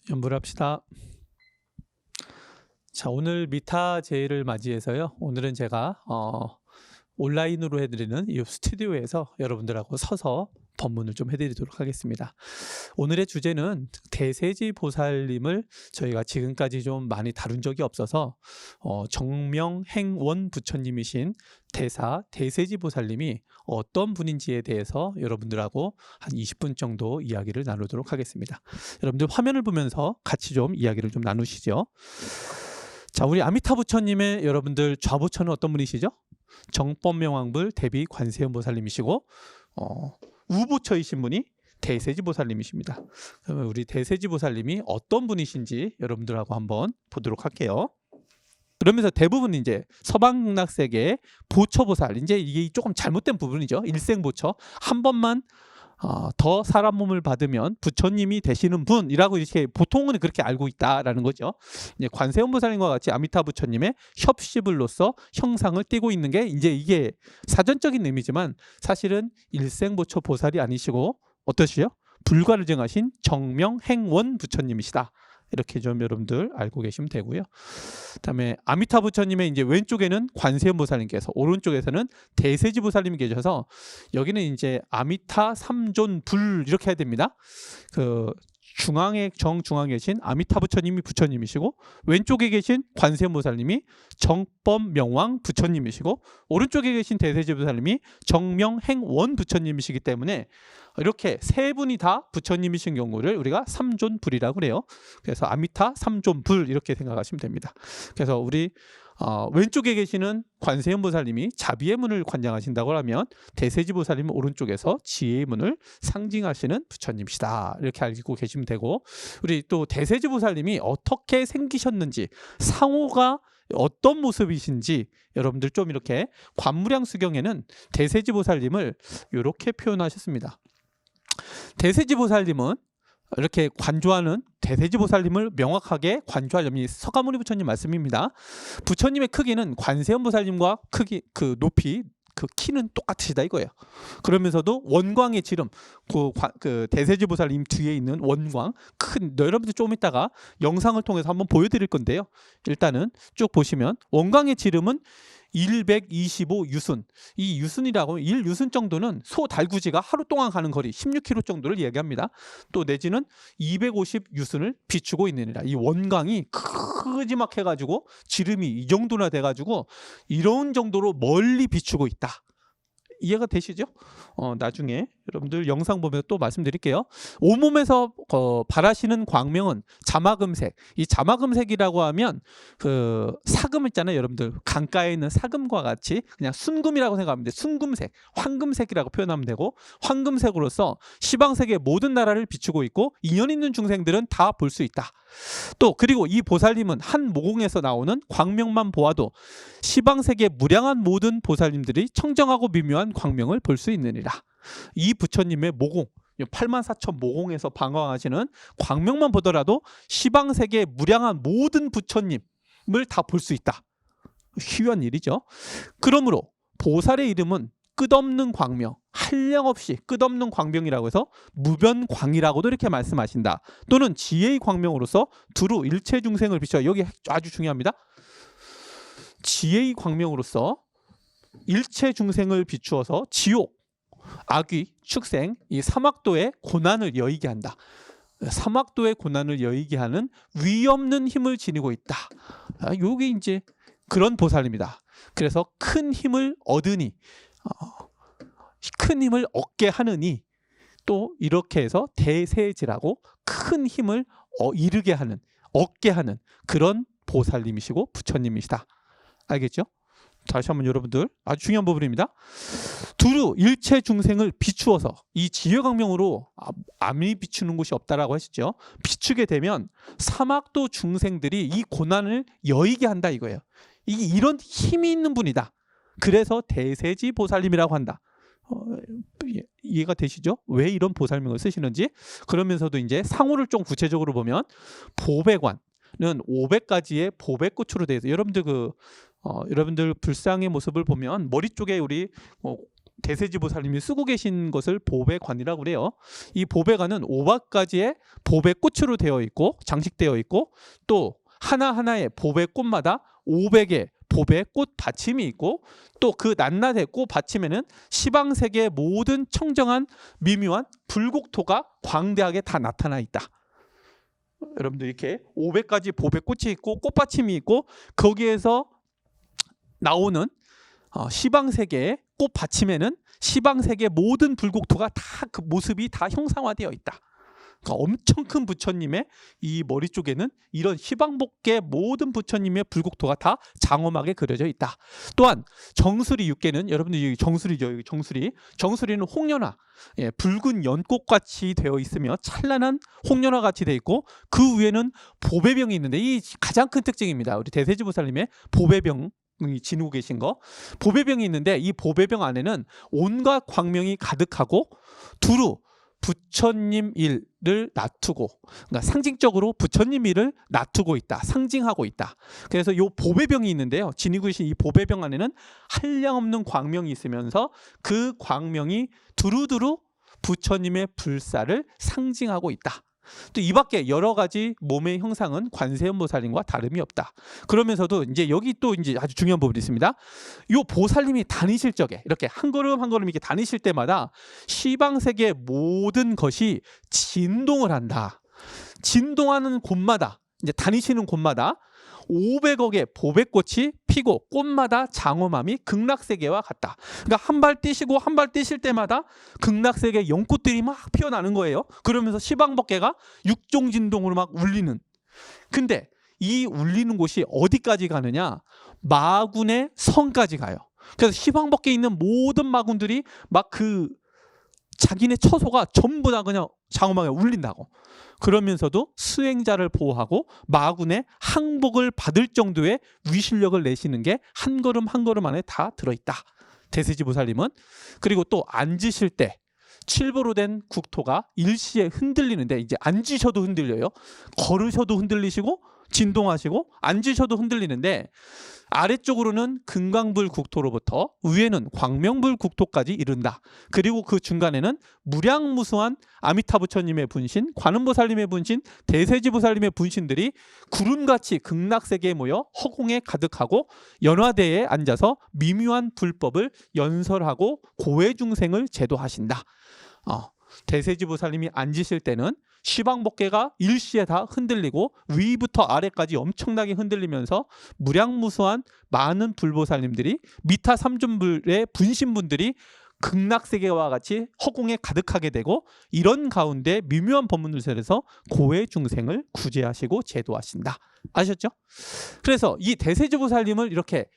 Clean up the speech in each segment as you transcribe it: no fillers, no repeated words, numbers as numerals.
연구를 합시다. 자, 오늘 미타 제의를 맞이해서요. 오늘은 제가 온라인으로 해드리는 이 스튜디오에서 여러분들하고 서서 법문을 좀 해드리도록 하겠습니다. 오늘의 주제는 대세지 보살님을 저희가 지금까지 좀 많이 다룬 적이 없어서 정명행원 부처님이신 대세지 보살님이 어떤 분인지에 대해서 여러분들하고 한 20분 정도 이야기를 나누도록 하겠습니다. 여러분들 화면을 보면서 같이 좀 이야기를 좀 나누시죠. 자, 우리 아미타 부처님의 여러분들 좌부처는 어떤 분이시죠? 정법명왕불 대비 관세음 보살님이시고 우부처이신 분이 대세지 보살님이십니다. 그러면 우리 대세지 보살님이 어떤 분이신지 여러분들하고 한번 보도록 할게요. 그러면서 대부분 이제 서방극락세계의 보처보살, 이제 이게 조금 잘못된 부분이죠. 일생보처, 한 번만 더 사람 몸을 받으면 부처님이 되시는 분이라고 이렇게 보통은 그렇게 알고 있다라는 거죠. 이제 관세음 보살님과 같이 아미타 부처님의 협시불로서 형상을 띠고 있는 게 이제 이게 사전적인 의미지만 사실은 일생보처 보살이 아니시고 어떠시요? 불가를 증하신 정명행원 부처님이시다. 이렇게 좀 여러분들 알고 계시면 되고요. 그다음에 아미타 부처님의 이제 왼쪽에는 관세음 보살님께서, 오른쪽에서는 대세지 보살님이 계셔서 여기는 이제 아미타 삼존불 이렇게 해야 됩니다. 그 정중앙에 계신 아미타 부처님이 부처님이시고, 왼쪽에 계신 관세음 보살님이 정법명왕 부처님이시고, 오른쪽에 계신 대세지 보살님이 정명행원 부처님이시기 때문에 이렇게 세 분이 다 부처님이신 경우를 우리가 삼존불이라고 그래요. 그래서 아미타 삼존불 이렇게 생각하시면 됩니다. 그래서 우리 왼쪽에 계시는 관세음 보살님이 자비의 문을 관장하신다고 하면 대세지 보살님은 오른쪽에서 지혜의 문을 상징하시는 부처님이시다. 이렇게 알고 계시면 되고, 우리 또 대세지 보살님이 어떻게 생기셨는지, 상호가 어떤 모습이신지 여러분들 좀 이렇게 관무량수경에는 대세지 보살님을 이렇게 표현하셨습니다. 대세지 보살님은 이렇게 관조하는 대세지 보살님을 명확하게 관조하려면 서가모니 부처님 말씀입니다. 부처님의 크기는 관세음 보살님과 크기, 그 높이, 그 키는 똑같으시다 이거예요. 그러면서도 원광의 지름, 그 대세지 보살님 뒤에 있는 원광 큰, 여러분들 조금 이따가 영상을 통해서 한번 보여드릴 건데요. 일단은 쭉 보시면 원광의 지름은 125 유순. 이 유순이라고 1유순 정도는 소 달구지가 하루 동안 가는 거리 16km 정도를 얘기합니다. 또 내지는 250 유순을 비추고 있느니라. 이 원광이 크지막 해가지고 지름이 이 정도나 돼가지고 이런 정도로 멀리 비추고 있다. 이해가 되시죠? 나중에 여러분들 영상 보면서 또 말씀드릴게요. 온몸에서 발하시는 광명은 자마금색. 이 자마금색이라고 하면 그 사금 있잖아요. 여러분들 강가에 있는 사금과 같이 그냥 순금이라고 생각하면 돼. 순금색, 황금색이라고 표현하면 되고, 황금색으로서 시방세계 모든 나라를 비추고 있고 인연 있는 중생들은 다 볼 수 있다. 또 그리고 이 보살님은 한 모공에서 나오는 광명만 보아도 시방세계 무량한 모든 보살님들이 청정하고 미묘한 광명을 볼 수 있느니라. 이 부처님의 모공, 84,000 모공에서 방황하시는 광명만 보더라도 시방세계 무량한 모든 부처님을 다 볼 수 있다. 희귀한 일이죠. 그러므로 보살의 이름은 끝없는 광명, 한량없이 끝없는 광명이라고 해서 무변광이라고도 이렇게 말씀하신다. 또는 지혜의 광명으로서 두루 일체 중생을 비춰, 여기 아주 중요합니다. 지혜의 광명으로서 일체 중생을 비추어서 지옥, 악귀, 축생, 이 사막도의 고난을 여의게 한다. 사막도의 고난을 여의게 하는 위없는 힘을 지니고 있다. 요게 이제 그런 보살입니다. 그래서 큰 힘을 얻으니, 큰 힘을 얻게 하느니, 또 이렇게 해서 대세지라고 큰 힘을 이루게 하는, 얻게 하는 그런 보살님이시고 부처님이시다. 알겠죠? 다시 한번 여러분들 아주 중요한 부분입니다. 두루 일체 중생을 비추어서, 이 지혜광명으로 암이 비추는 곳이 없다라고 하시죠. 비추게 되면 사막도 중생들이 이 고난을 여의게 한다 이거예요. 이런 힘이 있는 분이다. 그래서 대세지 보살님이라고 한다. 이해가 되시죠? 왜 이런 보살명을 쓰시는지. 그러면서도 이제 상호를 좀 구체적으로 보면 보배관은 500가지의 보배꽃으로 되어 있어요. 여러분들 여러분들 불상의 모습을 보면 머리 쪽에 우리 대세지보살님이 쓰고 계신 것을 보배관이라고 그래요. 이 보배관은 5박가지의 보배꽃으로 되어 있고 장식되어 있고 또 하나하나의 보배꽃마다 500의 보배꽃 받침이 있고 또 그 낱낱의 꽃 받침에는 시방세계의 모든 청정한 미묘한 불국토가 광대하게 다 나타나 있다. 여러분들 이렇게 500가지 보배꽃이 있고 꽃받침이 있고 거기에서 나오는 시방세계의 꽃받침에는 시방세계 모든 불국토가 다 그 모습이 다 형상화되어 있다. 그러니까 엄청 큰 부처님의 이 머리 쪽에는 이런 시방복계 모든 부처님의 불국토가 다 장엄하게 그려져 있다. 또한 정수리 6개는 여러분들 여기 정수리죠. 여기 정수리는 홍련화, 붉은 연꽃같이 되어 있으며 찬란한 홍련화같이 되어 있고 그 위에는 보배병이 있는데 이 가장 큰 특징입니다. 우리 대세지보살님의 보배병 지니고 계신 거 보배병이 있는데 이 보배병 안에는 온갖 광명이 가득하고 두루 부처님 일을 놔두고 그러니까 상징적으로 부처님 일을 놔두고 있다. 상징하고 있다. 그래서 이 보배병이 있는데요. 지니고 계신 이 보배병 안에는 한량없는 광명이 있으면서 그 광명이 두루두루 부처님의 불사를 상징하고 있다. 또 이 밖에 여러 가지 몸의 형상은 관세음보살님과 다름이 없다. 그러면서도 이제 여기 또 이제 아주 중요한 부분이 있습니다. 요 보살님이 다니실 적에 이렇게 한 걸음 한 걸음 이렇게 다니실 때마다 시방세계 모든 것이 진동을 한다. 진동하는 곳마다 이제 다니시는 곳마다 500억의 보배꽃이 피고 꽃마다 장엄함이 극락세계와 같다. 그러니까 한 발 뛰시고 한 발 뛰실 때마다 극락세계 연꽃들이 막 피어나는 거예요. 그러면서 시방법계가 육종진동으로 막 울리는. 근데 이 울리는 곳이 어디까지 가느냐? 마군의 성까지 가요. 그래서 시방법계에 있는 모든 마군들이 막 그 자기네 처소가 전부 다 그냥 장엄하게 울린다고. 그러면서도 수행자를 보호하고 마군의 항복을 받을 정도의 위실력을 내시는 게 한 걸음 한 걸음 안에 다 들어있다. 대세지보살님은. 그리고 또 앉으실 때 칠보로 된 국토가 일시에 흔들리는데 이제 앉으셔도 흔들려요. 걸으셔도 흔들리시고 진동하시고 앉으셔도 흔들리는데 아래쪽으로는 금강불 국토로부터 위에는 광명불 국토까지 이른다. 그리고 그 중간에는 무량무수한 아미타 부처님의 분신, 관음보살님의 분신, 대세지보살님의 분신들이 구름같이 극락세계에 모여 허공에 가득하고 연화대에 앉아서 미묘한 불법을 연설하고 고해중생을 제도하신다. 대세지보살님이 앉으실 때는 시방법계가 일시에 다 흔들리고 위부터 아래까지 엄청나게 흔들리면서 무량무수한 많은 불보살님들이 미타 삼존불의 분신분들이 극락세계와 같이 허공에 가득하게 되고 이런 가운데 미묘한 법문을 설해서 고해 중생을 구제하시고 제도하신다. 아셨죠? 그래서 이 대세지보살님을 이렇게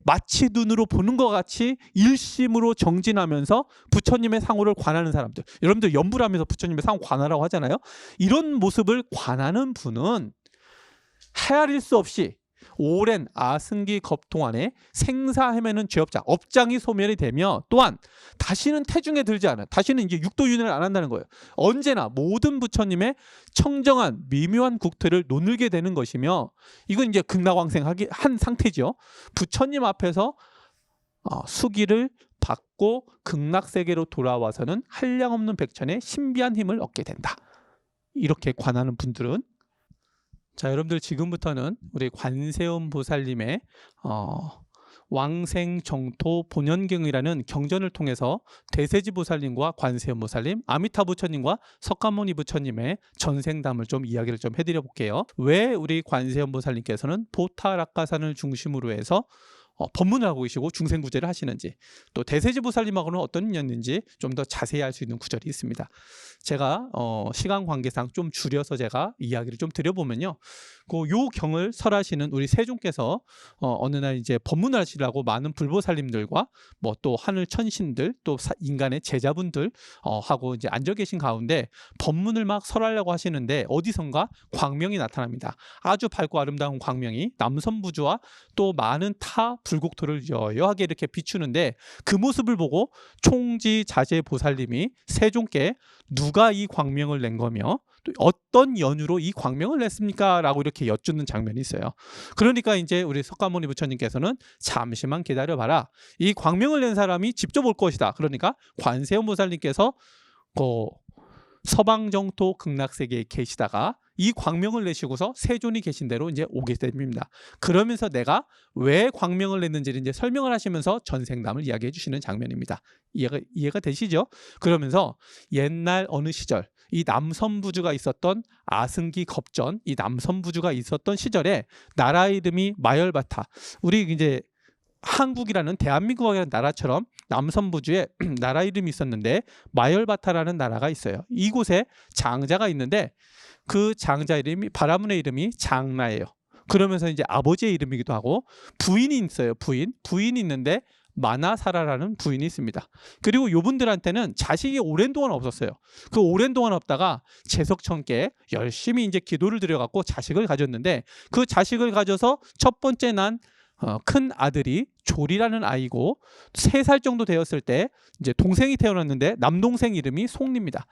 마치 눈으로 보는 것 같이 일심으로 정진하면서 부처님의 상호를 관하는 사람들, 여러분들 연불하면서 부처님의 상호 관하라고 하잖아요. 이런 모습을 관하는 분은 헤아릴 수 없이 오랜 아승기 겁통안에 생사 헤매는 죄업자, 업장이 소멸이 되며 또한 다시는 태중에 들지 않아요. 다시는 이제 육도윤회를 안 한다는 거예요. 언제나 모든 부처님의 청정한 미묘한 국토를 논을게 되는 것이며 이건 이제 극락왕생한 상태죠. 부처님 앞에서 수기를 받고 극락세계로 돌아와서는 한량없는 백천의 신비한 힘을 얻게 된다. 이렇게 관하는 분들은 자, 여러분들 지금부터는 우리 관세음 보살님의 왕생정토 본연경이라는 경전을 통해서 대세지 보살님과 관세음 보살님, 아미타 부처님과 석가모니 부처님의 전생담을 좀 이야기를 좀 해드려 볼게요. 왜 우리 관세음 보살님께서는 보타락가산을 중심으로 해서 법문을 하고 계시고 중생구제를 하시는지, 또 대세지 보살님하고는 어떤 인연인지 좀 더 자세히 알 수 있는 구절이 있습니다. 제가 시간 관계상 좀 줄여서 제가 이야기를 좀 드려보면요, 요 경을 설하시는 우리 세종께서 어느 날 이제 법문을 하시려고 많은 불보살님들과 뭐 또 하늘 천신들, 또 인간의 제자분들 하고 이제 앉아 계신 가운데 법문을 막 설하려고 하시는데 어디선가 광명이 나타납니다. 아주 밝고 아름다운 광명이 남선부주와 또 많은 타 불국토를 여여하게 이렇게 비추는데 그 모습을 보고 총지 자제 보살님이 세종께 누가 이 광명을 낸 거며 또 어떤 연유로 이 광명을 냈습니까? 라고 이렇게 여쭙는 장면이 있어요. 그러니까 이제 우리 석가모니 부처님께서는 잠시만 기다려봐라. 이 광명을 낸 사람이 직접 올 것이다. 그러니까 관세음보살님께서 서방정토 극락세계에 계시다가 이 광명을 내시고서 세존이 계신 대로 이제 오게 됩니다. 그러면서 내가 왜 광명을 냈는지를 이제 설명을 하시면서 전생담을 이야기해 주시는 장면입니다. 이해가 되시죠? 그러면서 옛날 어느 시절 이 남선부주가 있었던 아승기 겁전, 이 남선부주가 있었던 시절에 나라 이름이 마열바타. 우리 이제 한국이라는 대한민국이라는 나라처럼 남선부주에 나라 이름이 있었는데 마열바타라는 나라가 있어요. 이곳에 장자가 있는데 그 장자 이름이 바라문의 이름이 장나예요. 그러면서 이제 아버지의 이름이기도 하고 부인이 있어요. 부인이 있는데 마나사라라는 부인이 있습니다. 그리고 이분들한테는 자식이 오랜 동안 없었어요. 그 오랜 동안 없다가 재석천께 열심히 이제 기도를 드려갖고 자식을 가졌는데 그 자식을 가져서 첫 번째 난 큰 아들이 조리라는 아이고 3살 정도 되었을 때 이제 동생이 태어났는데 남동생 이름이 속리입니다.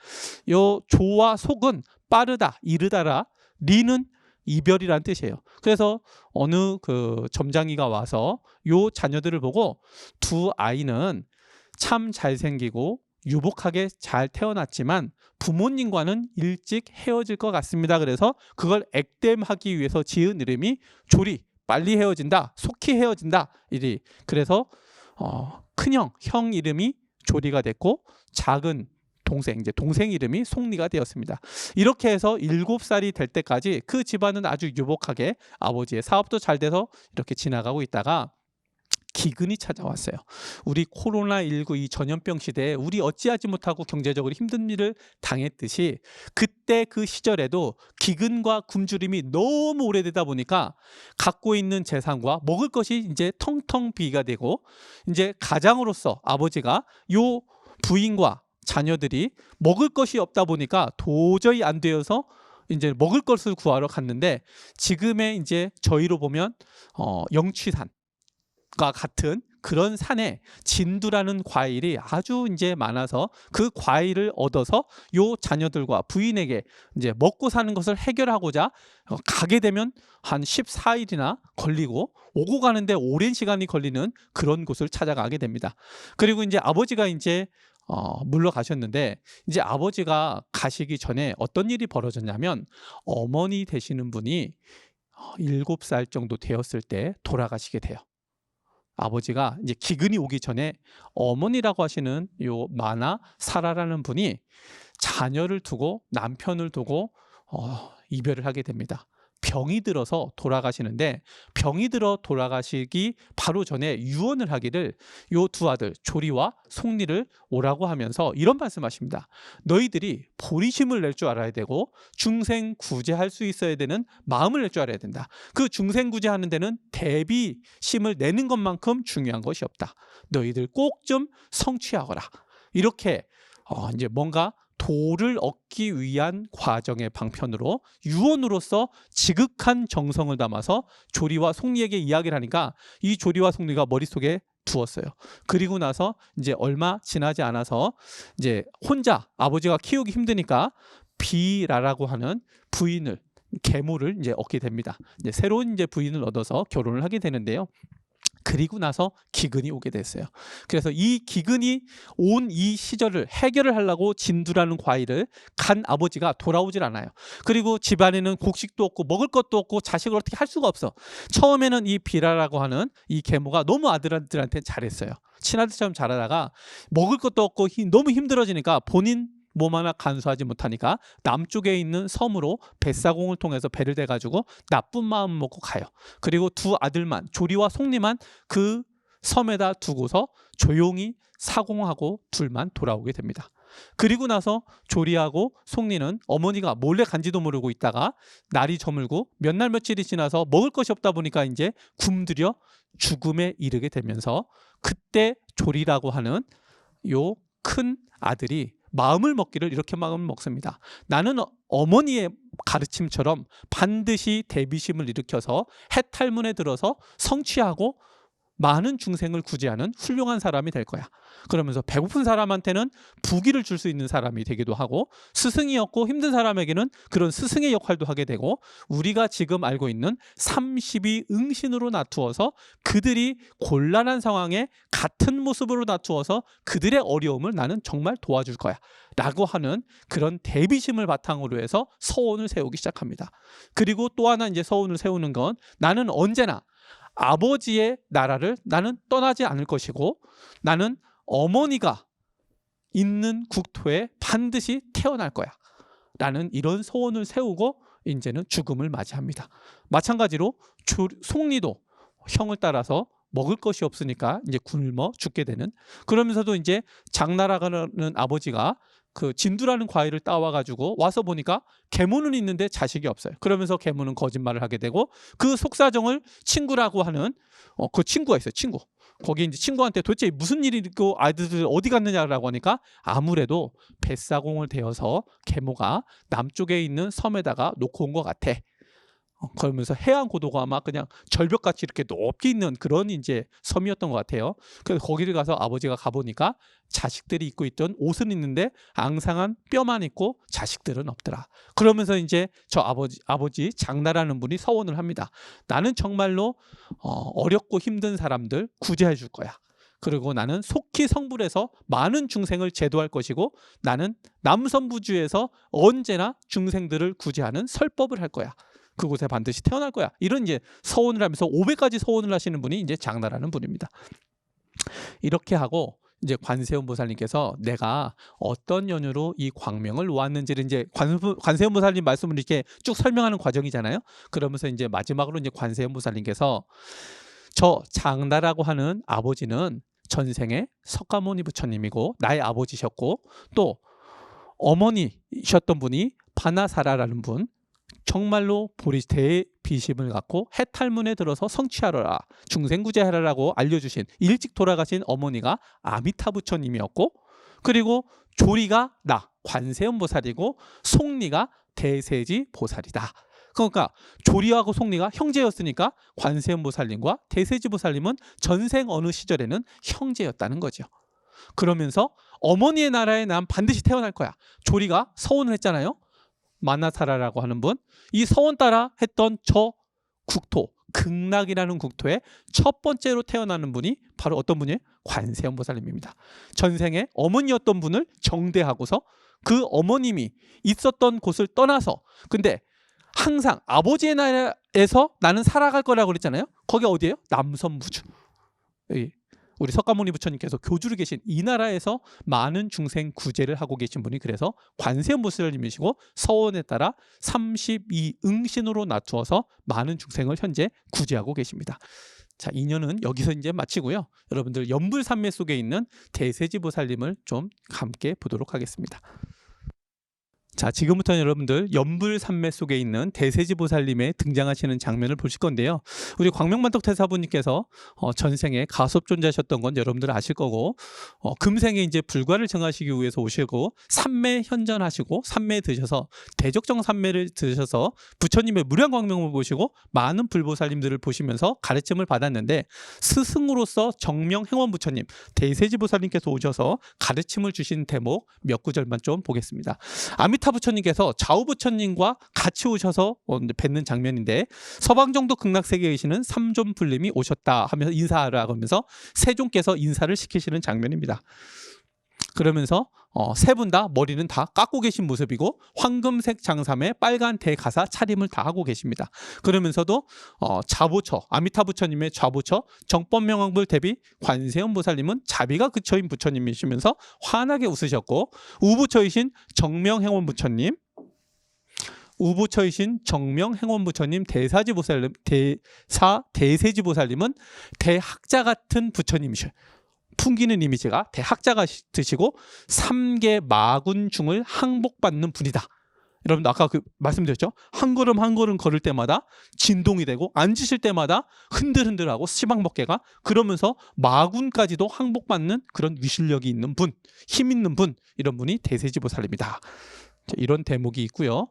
요 조와 속은 빠르다, 이르다라, 리는 이별이라는 뜻이에요. 그래서 어느 그 점장이가 와서 요 자녀들을 보고 두 아이는 참 잘생기고 유복하게 잘 태어났지만 부모님과는 일찍 헤어질 것 같습니다. 그래서 그걸 액땜하기 위해서 지은 이름이 조리, 빨리 헤어진다, 속히 헤어진다. 그래서 큰형, 형 이름이 조리가 됐고 작은 동생, 이제 동생 이름이 속리가 되었습니다. 이렇게 해서 7살이 될 때까지 그 집안은 아주 유복하게 아버지의 사업도 잘 돼서 이렇게 지나가고 있다가 기근이 찾아왔어요. 우리 코로나19 이 전염병 시대에 우리 어찌하지 못하고 경제적으로 힘든 일을 당했듯이 그때 그 시절에도 기근과 굶주림이 너무 오래되다 보니까 갖고 있는 재산과 먹을 것이 이제 텅텅 비가 되고 이제 가장으로서 아버지가 요 부인과 자녀들이 먹을 것이 없다 보니까 도저히 안 되어서 이제 먹을 것을 구하러 갔는데 지금의 이제 저희로 보면 영취산 같은 그런 산에 진두라는 과일이 아주 이제 많아서 그 과일을 얻어서 요 자녀들과 부인에게 이제 먹고 사는 것을 해결하고자 가게 되면 한 14일이나 걸리고 오고 가는데 오랜 시간이 걸리는 그런 곳을 찾아가게 됩니다. 그리고 이제 아버지가 이제 물러가셨는데 이제 아버지가 가시기 전에 어떤 일이 벌어졌냐면 어머니 되시는 분이 7살 정도 되었을 때 돌아가시게 돼요. 아버지가 이제 기근이 오기 전에 어머니라고 하시는 요 마나 사라라는 분이 자녀를 두고 남편을 두고 이별을 하게 됩니다. 병이 들어서 돌아가시는데 병이 들어 돌아가시기 바로 전에 유언을 하기를 요 두 아들 조리와 속리를 오라고 하면서 이런 말씀하십니다. 너희들이 보리심을 낼 줄 알아야 되고 중생구제할 수 있어야 되는 마음을 낼 줄 알아야 된다. 그 중생구제하는 데는 대비심을 내는 것만큼 중요한 것이 없다. 너희들 꼭 좀 성취하거라. 이렇게 이제 뭔가 도를 얻기 위한 과정의 방편으로 유언으로서 지극한 정성을 담아서 조리와 속리에게 이야기를 하니까 이 조리와 속리가 머릿속에 두었어요. 그리고 나서 이제 얼마 지나지 않아서 이제 혼자 아버지가 키우기 힘드니까 비라라고 하는 부인을 계모를 이제 얻게 됩니다. 이제 새로운 이제 부인을 얻어서 결혼을 하게 되는데요. 그리고 나서 기근이 오게 됐어요. 그래서 이 기근이 온 이 시절을 해결을 하려고 진두라는 과일을 간 아버지가 돌아오질 않아요. 그리고 집안에는 곡식도 없고 먹을 것도 없고 자식을 어떻게 할 수가 없어. 처음에는 이 비라라고 하는 이 계모가 너무 아들한테 잘했어요. 친아들처럼 잘하다가 먹을 것도 없고 너무 힘들어지니까 본인 몸 하나 간수하지 못하니까 남쪽에 있는 섬으로 뱃사공을 통해서 배를 대가지고 나쁜 마음 먹고 가요. 그리고 두 아들만 조리와 속리만 그 섬에다 두고서 조용히 사공하고 둘만 돌아오게 됩니다. 그리고 나서 조리하고 속리는 어머니가 몰래 간지도 모르고 있다가 날이 저물고 몇 날 며칠이 지나서 먹을 것이 없다 보니까 이제 굶주려 죽음에 이르게 되면서 그때 조리라고 하는 요 큰 아들이 마음을 먹기를 이렇게 마음을 먹습니다. 나는 어머니의 가르침처럼 반드시 대비심을 일으켜서 해탈문에 들어서 성취하고 많은 중생을 구제하는 훌륭한 사람이 될 거야. 그러면서 배고픈 사람한테는 부귀를 줄 수 있는 사람이 되기도 하고, 스승이었고 힘든 사람에게는 그런 스승의 역할도 하게 되고, 우리가 지금 알고 있는 32응신으로 나투어서 그들이 곤란한 상황에 같은 모습으로 나투어서 그들의 어려움을 나는 정말 도와줄 거야 라고 하는 그런 대비심을 바탕으로 해서 서원을 세우기 시작합니다. 그리고 또 하나 이제 서원을 세우는 건, 나는 언제나 아버지의 나라를 나는 떠나지 않을 것이고, 나는 어머니가 있는 국토에 반드시 태어날 거야 라는 이런 소원을 세우고 이제는 죽음을 맞이합니다. 마찬가지로 송리도 형을 따라서 먹을 것이 없으니까 이제 굶어 죽게 되는, 그러면서도 이제 장나라가는 아버지가 그 진두라는 과일을 따와가지고 와서 보니까 계모는 있는데 자식이 없어요. 그러면서 계모는 거짓말을 하게 되고, 그 속사정을 친구라고 하는 그 친구가 있어요. 친구. 거기 이제 친구한테 도대체 무슨 일이 있고 아이들 어디 갔느냐라고 하니까 아무래도 뱃사공을 대어서 계모가 남쪽에 있는 섬에다가 놓고 온 것 같아. 그러면서 해안 고도가 막 그냥 절벽같이 이렇게 높게 있는 그런 이제 섬이었던 것 같아요. 그래서 거기를 가서 아버지가 가보니까 자식들이 입고 있던 옷은 있는데 앙상한 뼈만 있고 자식들은 없더라. 그러면서 이제 저 아버지 장나라는 분이 서원을 합니다. 나는 정말로 어렵고 힘든 사람들 구제해 줄 거야. 그리고 나는 속히 성불해서 많은 중생을 제도할 것이고, 나는 남선부주에서 언제나 중생들을 구제하는 설법을 할 거야. 그곳에 반드시 태어날 거야. 이런 이제 서원을 하면서 500가지 서원을 하시는 분이 이제 장나라는 분입니다. 이렇게 하고 이제 관세음 보살님께서 내가 어떤 연유로 이 광명을 놓았는지를 이제 관세음 보살님 말씀을 이렇게 쭉 설명하는 과정이잖아요. 그러면서 이제 마지막으로 이제 관세음 보살님께서 저 장나라고 하는 아버지는 전생에 석가모니 부처님이고 나의 아버지셨고, 또 어머니셨던 분이 바나사라라는 분, 정말로 대비심을 갖고 해탈문에 들어서 성취하라, 중생구제하라라고 알려주신 일찍 돌아가신 어머니가 아미타 부처님이었고, 그리고 조리가 나 관세음 보살이고 송리가 대세지 보살이다. 그러니까 조리하고 송리가 형제였으니까 관세음 보살님과 대세지 보살님은 전생 어느 시절에는 형제였다는 거죠. 그러면서 어머니의 나라에 난 반드시 태어날 거야. 조리가 서원을 했잖아요. 마나사라라고 하는 분, 이 서원 따라 했던 저 국토, 극락이라는 국토에 첫 번째로 태어나는 분이 바로 어떤 분이에요? 관세음 보살님입니다. 전생에 어머니였던 분을 정대하고서 그 어머님이 있었던 곳을 떠나서, 근데 항상 아버지의 나라에서 나는 살아갈 거라고 그랬잖아요. 거기 어디예요? 남선부주. 우리 석가모니 부처님께서 교주로 계신 이 나라에서 많은 중생 구제를 하고 계신 분이 그래서 관세음 보살님이시고, 서원에 따라 32응신으로 나투어서 많은 중생을 현재 구제하고 계십니다. 자, 인연은 여기서 이제 마치고요. 여러분들 연불산매 속에 있는 대세지 보살님을 좀 함께 보도록 하겠습니다. 자, 지금부터는 여러분들 연불산매 속에 있는 대세지 보살님의 등장하시는 장면을 보실 건데요. 우리 광명만덕 태사부님께서 전생에 가섭존자셨던 건 여러분들 아실 거고, 금생에 이제 불과를 정하시기 위해서 오시고 삼매 현전하시고 삼매 드셔서 대적정 삼매를 드셔서 부처님의 무량광명을 보시고 많은 불보살님들을 보시면서 가르침을 받았는데, 스승으로서 정명행원 부처님 대세지 보살님께서 오셔서 가르침을 주신 대목 몇 구절만 좀 보겠습니다. 아미타 부처님께서 좌우 부처님과 같이 오셔서 뵙는 장면인데, 서방정도 극락세계에 계시는 삼존불님이 오셨다 하면서 인사하라 하면서 세존께서 인사를 시키시는 장면입니다. 그러면서 세 분 다 머리는 다 깎고 계신 모습이고 황금색 장삼에 빨간 대가사 차림을 다 하고 계십니다. 그러면서도 좌보처, 아미타 부처님의 좌보처 정법명왕불 대비 관세음 보살님은 자비가 그처인 부처님이시면서 환하게 웃으셨고, 우부처이신 정명행원 부처님, 우부처이신 정명행원 부처님, 대사지 보살님, 대세지 보살님은 대학자 같은 부처님이셔요. 풍기는 이미지가 대학자 같으시고 3개 마군중을 항복받는 분이다. 여러분 아까 말씀드렸죠? 한 걸음 한 걸음 걸을 때마다 진동이 되고 앉으실 때마다 흔들흔들하고 시방먹개가, 그러면서 마군까지도 항복받는 그런 위실력이 있는 분, 힘 있는 분, 이런 분이 대세지 보살입니다. 이런 대목이 있고요.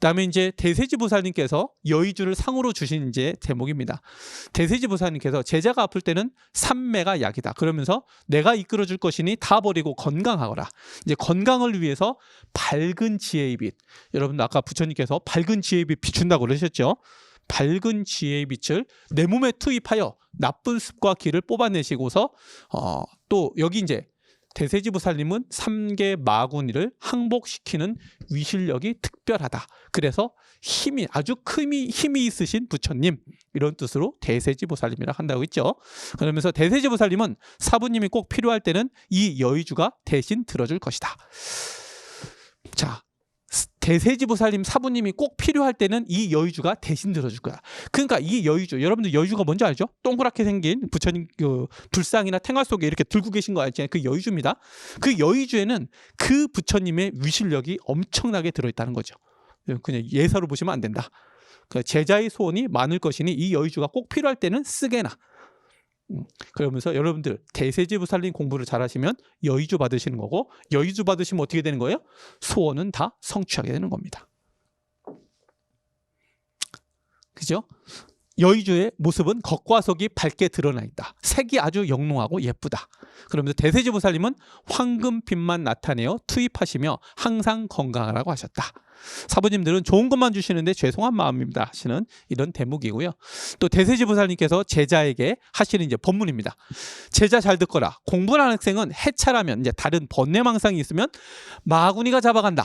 그다음에 이제 대세지보살님께서 여의주를 상으로 주신 이제 제목입니다. 대세지보살님께서 제자가 아플 때는 삼매가 약이다. 그러면서 내가 이끌어줄 것이니 다 버리고 건강하거라. 이제 건강을 위해서 밝은 지혜의 빛. 여러분 아까 부처님께서 밝은 지혜의 빛 비춘다고 그러셨죠? 밝은 지혜의 빛을 내 몸에 투입하여 나쁜 습과 기를 뽑아내시고서 또 여기 이제 대세지보살님은 3개 마구니를 항복시키는 위실력이 특별하다. 그래서 힘이 아주 힘이 있으신 부처님 이런 뜻으로 대세지보살님이라 한다고 했죠. 그러면서 대세지보살님은 사부님이 꼭 필요할 때는 이 여의주가 대신 들어줄 것이다. 자, 대세지보살님 사부님이 꼭 필요할 때는 이 여의주가 대신 들어줄 거야. 그러니까 이 여의주, 여러분들 여의주가 뭔지 알죠? 동그랗게 생긴 부처님 그 불상이나 탱화 속에 이렇게 들고 계신 거 알죠? 그 여의주입니다. 그 여의주에는 그 부처님의 위실력이 엄청나게 들어있다는 거죠. 그냥 예사로 보시면 안 된다. 그 제자의 소원이 많을 것이니 이 여의주가 꼭 필요할 때는 쓰게나. 그러면서 여러분들 대세지보살님 공부를 잘하시면 여의주 받으시는 거고, 여의주 받으시면 어떻게 되는 거예요? 소원은 다 성취하게 되는 겁니다. 그죠? 여의주의 모습은 겉과 속이 밝게 드러나 있다. 색이 아주 영롱하고 예쁘다. 그러면서 대세지보살님은 황금빛만 나타내어 투입하시며 항상 건강하라고 하셨다. 사부님들은 좋은 것만 주시는데 죄송한 마음입니다 하시는 이런 대목이고요. 또 대세지보살님께서 제자에게 하시는 이제 법문입니다. 제자 잘 듣거라. 공부하는 학생은 해차라면 이제 다른 번뇌망상이 있으면 마구니가 잡아간다.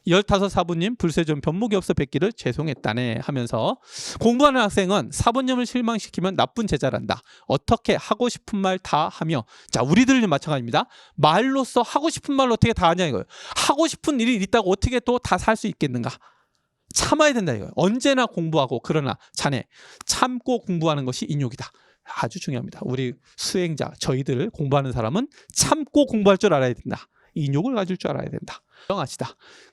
15 사부님 불세존 변목이 없어 뵙기를 죄송했다네 하면서 공부하는 학생은 사부님을 실망시키면 나쁜 제자란다. 어떻게 하고 싶은 말 다 하며, 자 우리들은 마찬가지입니다. 말로써 하고 싶은 말로 어떻게 다 하냐 이거예요. 하고 싶은 일이 있다고 어떻게 또 다 살 수 있겠는가. 참아야 된다 이거예요. 언제나 공부하고, 그러나 자네 참고 공부하는 것이 인욕이다. 아주 중요합니다. 우리 수행자 저희들 공부하는 사람은 참고 공부할 줄 알아야 된다. 인욕을 가질 줄 알아야 된다. 명하시다.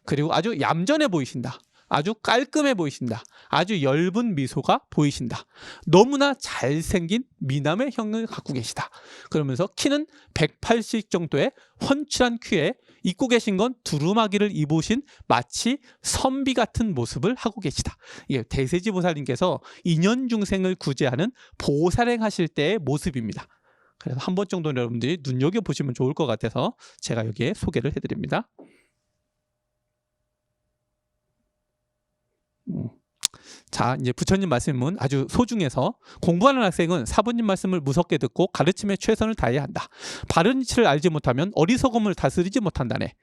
그리고 아주 얌전해 보이신다. 아주 깔끔해 보이신다. 아주 엷은 미소가 보이신다. 너무나 잘생긴 미남의 형을 갖고 계시다. 그러면서 키는 180 정도의 훤칠한 큐에 입고 계신 건 두루마기를 입으신 마치 선비 같은 모습을 하고 계시다. 이게 대세지보살님께서 인연중생을 구제하는 보살행 하실 때의 모습입니다. 그래서 한 번 정도는 여러분들이 눈여겨보시면 좋을 것 같아서 제가 여기에 소개를 해드립니다. 자, 이제 부처님 말씀은 아주 소중해서 공부하는 학생은 사부님 말씀을 무섭게 듣고 가르침에 최선을 다해야 한다. 바른 이치를 알지 못하면 어리석음을 다스리지 못한다네.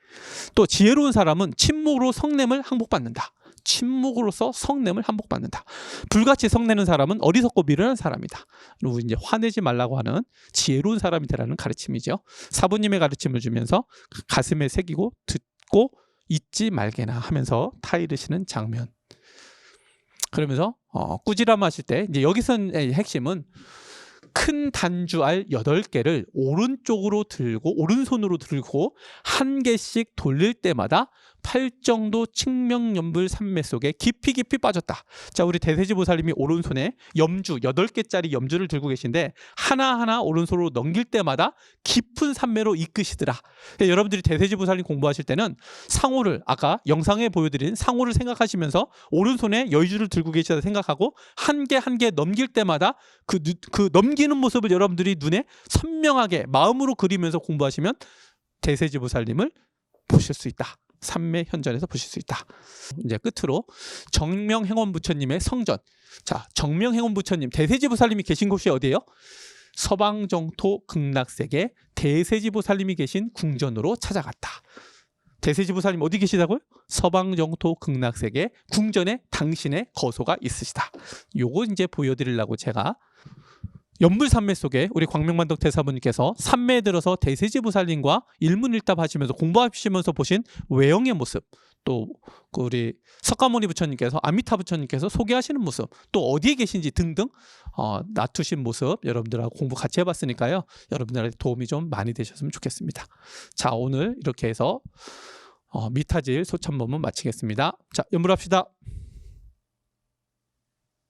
또 지혜로운 사람은 침묵으로 성냄을 항복받는다. 침묵으로서 성냄을 항복받는다. 불같이 성내는 사람은 어리석고 미련한 사람이다. 그리고 이제 화내지 말라고 하는 지혜로운 사람이 되라는 가르침이죠. 사부님의 가르침을 주면서 가슴에 새기고 듣고 잊지 말게나 하면서 타이르시는 장면. 그러면서 꾸지람 하실 때 이제 여기서의 핵심은 큰 단주알 8개를 오른쪽으로 들고 오른손으로 들고 한 개씩 돌릴 때마다 팔정도 칙명연불 삼매 속에 깊이 빠졌다. 자, 우리 대세지보살님이 오른손에 염주 8개짜리 염주를 들고 계신데 하나하나 오른손으로 넘길 때마다 깊은 삼매로 이끄시더라. 그러니까 여러분들이 대세지보살님 공부하실 때는 상호를, 아까 영상에 보여드린 상호를 생각하시면서 오른손에 여의주를 들고 계시다 생각하고 한 개 한 개 넘길 때마다 그 넘기는 모습을 여러분들이 눈에 선명하게 마음으로 그리면서 공부하시면 대세지보살님을 보실 수 있다. 삼매 현전에서 보실 수 있다. 이제 끝으로 정명행원 부처님의 성전. 자, 정명행원 부처님 대세지보살님이 계신 곳이 어디예요? 서방정토 극락세계 대세지보살님이 계신 궁전으로 찾아갔다. 대세지보살님 어디 계시다고요? 서방정토 극락세계 궁전에 당신의 거소가 있으시다. 요거 이제 보여드리려고 제가 연불삼매 속에 우리 광명만덕 대사부님께서 삼매에 들어서 대세지보살님과 일문일답 하시면서 공부하시면서 보신 외형의 모습, 또 우리 석가모니 부처님께서 아미타 부처님께서 소개하시는 모습, 또 어디에 계신지 등등 놔두신 모습 여러분들하고 공부 같이 해봤으니까요. 여러분들한테 도움이 좀 많이 되셨으면 좋겠습니다. 자, 오늘 이렇게 해서 미타질 소참법문 마치겠습니다. 자, 연불합시다.